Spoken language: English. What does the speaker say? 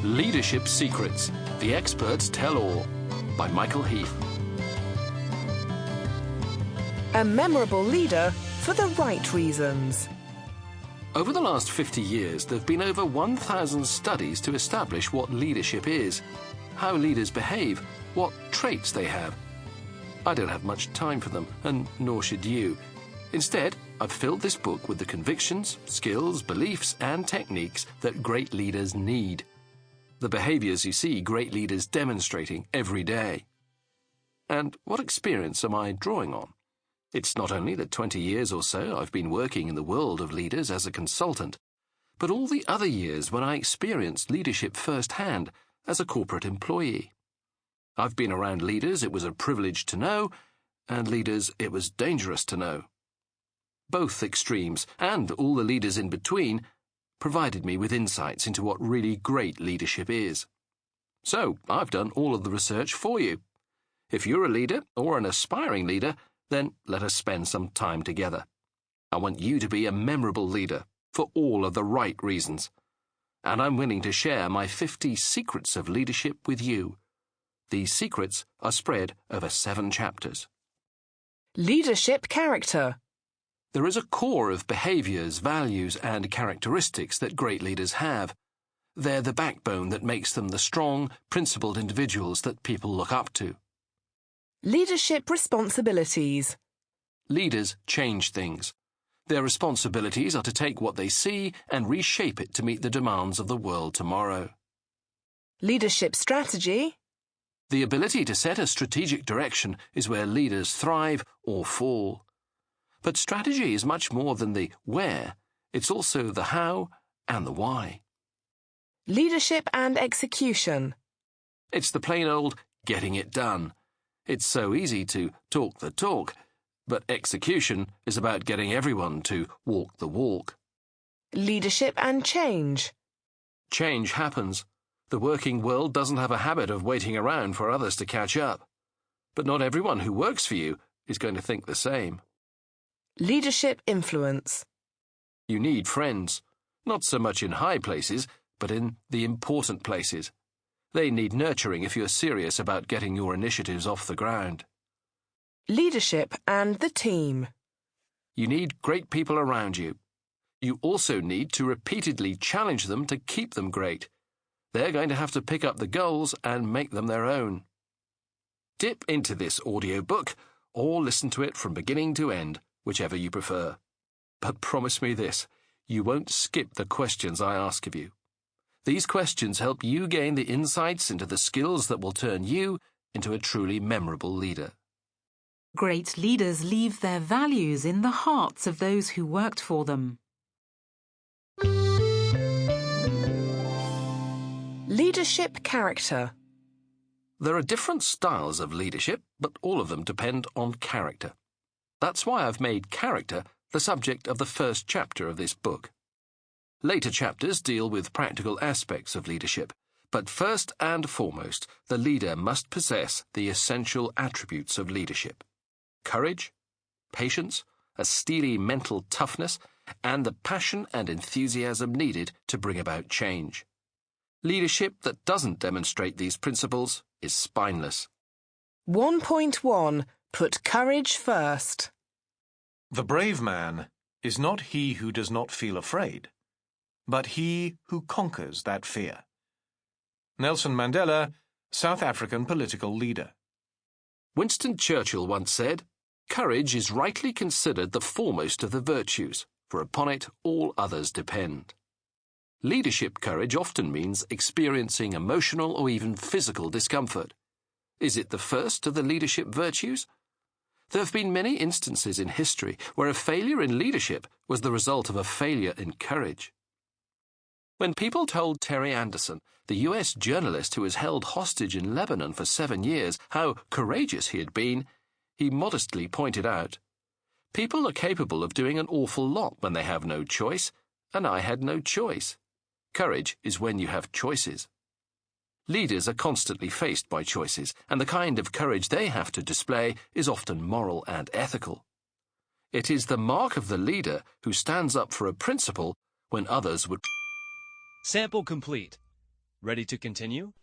Leadership Secrets. The Experts Tell All by Michael Heath. A memorable leader for the right reasons. Over the last 50 years, there have been over 1,000 studies to establish what leadership is, how leaders behave, what traits they have. I don't have much time for them, and nor should you. Instead, I've filled this book with the convictions, skills, beliefs, and techniques that great leaders need. The behaviors you see great leaders demonstrating every day. And what experience am I drawing on? It's not only the 20 years or so I've been working in the world of leaders as a consultant, but all the other years when I experienced leadership firsthand as a corporate employee. I've been around leaders it was a privilege to know, and leaders it was dangerous to know. Both extremes, and all the leaders in between, provided me with insights into what really great leadership is. So, I've done all of the research for you. If you're a leader or an aspiring leader, then let us spend some time together. I want you to be a memorable leader for all of the right reasons. And I'm willing to share my 50 secrets of leadership with you. These secrets are spread over 7 chapters. Leadership character. There is a core of behaviors, values, and characteristics that great leaders have. They're the backbone that makes them the strong, principled individuals that people look up to. Leadership responsibilities. Leaders change things. Their responsibilities are to take what they see and reshape it to meet the demands of the world tomorrow. Leadership strategy. The ability to set a strategic direction is where leaders thrive or fall. But strategy is much more than the where. It's also the how and the why. Leadership and execution. It's the plain old getting it done. It's so easy to talk the talk, but execution is about getting everyone to walk the walk. Leadership and change. Change happens. The working world doesn't have a habit of waiting around for others to catch up. But not everyone who works for you is going to think the same. Leadership influence. You need friends, not so much in high places, but in the important places. They need nurturing if you're serious about getting your initiatives off the ground. Leadership and the team. You need great people around you. You also need to repeatedly challenge them to keep them great. They're going to have to pick up the goals and make them their own. Dip into this audiobook, or listen to it from beginning to end, whichever you prefer. But promise me this, you won't skip the questions I ask of you. These questions help you gain the insights into the skills that will turn you into a truly memorable leader. Great leaders leave their values in the hearts of those who worked for them. Leadership character. There are different styles of leadership, but all of them depend on character. That's why I've made character the subject of the first chapter of this book. Later chapters deal with practical aspects of leadership, but first and foremost, the leader must possess the essential attributes of leadership: courage, patience, a steely mental toughness, and the passion and enthusiasm needed to bring about change. Leadership that doesn't demonstrate these principles is spineless. 1.1. Put courage first. The brave man is not he who does not feel afraid, but he who conquers that fear. Nelson Mandela, South African political leader. Winston Churchill once said, "Courage is rightly considered the foremost of the virtues, for upon it all others depend." Leadership courage often means experiencing emotional or even physical discomfort. Is it the first of the leadership virtues? There have been many instances in history where a failure in leadership was the result of a failure in courage. When people told Terry Anderson, the US journalist who was held hostage in Lebanon for 7 years, how courageous he had been, he modestly pointed out, "People are capable of doing an awful lot when they have no choice, and I had no choice. Courage is when you have choices." Leaders are constantly faced by choices, and the kind of courage they have to display is often moral and ethical. It is the mark of the leader who stands up for a principle when others would Sample complete. Ready to continue?